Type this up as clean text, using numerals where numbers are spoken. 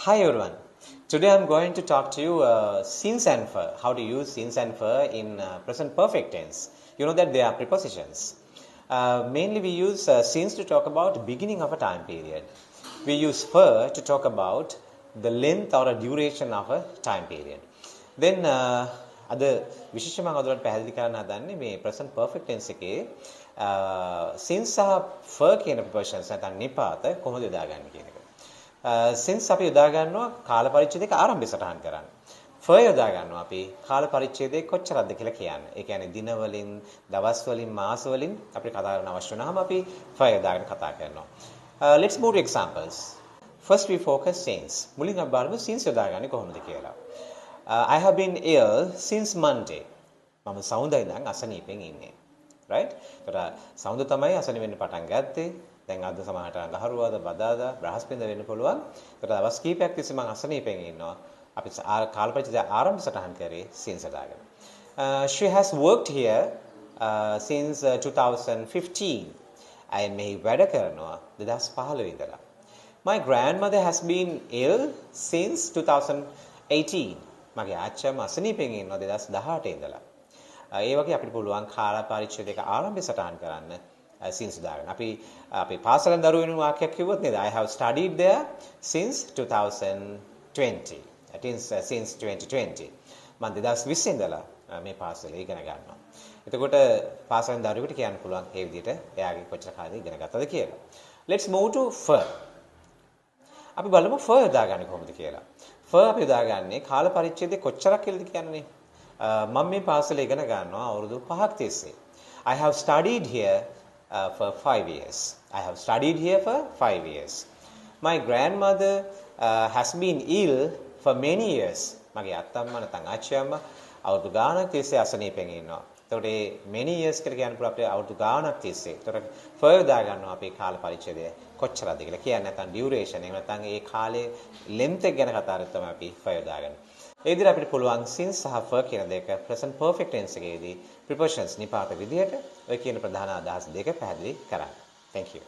Hi everyone. Today I'm going to talk to you since and for. How to use since and for in present perfect tense. You know that they are prepositions. Mainly we use since to talk about beginning of a time period. We use for to talk about the length or a duration of a time period. Then අද විශේෂයෙන්ම මම ඔයාලට පැහැදිලි කරන්න හදන්නේ මේ present perfect tense එකේ since සහ for කියන prepositions නැත්නම් නිපාත කොහොමද යොදාගන්නේ කියන එක. since අපි යොදා ගන්නවා කාල පරිච්ඡේදයක ආරම්භය සටහන් කරන්න. for යොදා ගන්නවා අපි කාල පරිච්ඡේදයේ කොච්චරක්ද කියලා කියන්න. ඒ කියන්නේ දින වලින්, දවස් වලින්, මාස වලින් අපිට කතා කරන්න අවශ්‍ය වුණාම අපි for යොදාගෙන කතා කරනවා. Let's move to examples. First we focus since. මුලින් අපි බලමු since යොදාගන්නේ කොහොමද කියලා. I have been ill since Monday. මම සවුන්දා ඉඳන් අසනීපෙන් ඉන්නේ. Right? ඒතර සවුන්දා තමයි අසනීප වෙන්න පටන් ගත්තේ. දැන් අද සමහරට අඟහරුවාද බදාදා බ්‍රහස්පතින්ද වෙන්න පුළුවන්. ඒතර දවස් කීපයක් තිස්සේ මම අසනීපෙන් ඉන්නවා. අපි කාල පරිච්ඡේදය ආරම්භ සටහන් කරේ since දාගෙන. She has worked here since 2015. අය මෙහි වැඩ කරනවා 2015 ඉඳලා. My grandmother has been ill since 2018. මගේ ආච්චිම අසනීපෙන් ඉන්නවා 2018 ඉඳලා. ඒ වගේ අපිට පුළුවන් කාල පරිච්ඡේදයක ආරම්භය සටහන් කරන්න since දාගෙන. අපි පාසලෙන් දරුවෝ වෙන වාක්‍යයක් කිව්වොත් නේද? I have studied there since 2020. That is since 2020. මම 2020 ඉඳලා මේ පාසලේ ඉගෙන ගන්නවා. එතකොට පාසලෙන් දරුවෙකුට කියන්න පුළුවන් මේ විදිහට එයාගේ කොච්චර කාලෙ ඉගෙන ගත්තද කියලා. Let's move to for. අපි බලමු for යොදාගන්නේ කොහොමද කියලා. for අපි යොදාගන්නේ කාල පරිච්ඡේදයේ කොච්චරක් කියලාද කියන්නේ. මම මේ පාසලේ ඉගෙන ගන්නවා අවුරුදු 5ක් තිස්සේ. I have studied here for 5 years. I have studied here for 5 years. My grandmother has been ill for many years. මගේ අත්තම්මා නැත්නම් ආච්චියම්මා අවුරුදු ගාණක් තිස්සේ අසනීපෙන් ඉන්නවා. එතකොට මේ many years කියලා කියන්න පුළුවන් අපිට අවුරුදු ගාණක් තිස්සේ. එතකොට for යොදා ගන්නවා අපි කාල පරිච්ඡේදය කොච්චරද කියලා කියන්නේ නැත්නම් duration එහෙම නැත්නම් ඒ කාලේ length එක ගැන කතා කරලා තමයි අපි for යොදාගන්නේ. ඒ විදිහට අපිට පුළුවන් since සහ for කියන දෙක present perfect tense එකේදී prepositions නිපාත විදිහට ඔය කියන ප්‍රධාන අදහස් දෙක පැහැදිලි කරන්න. Thank you.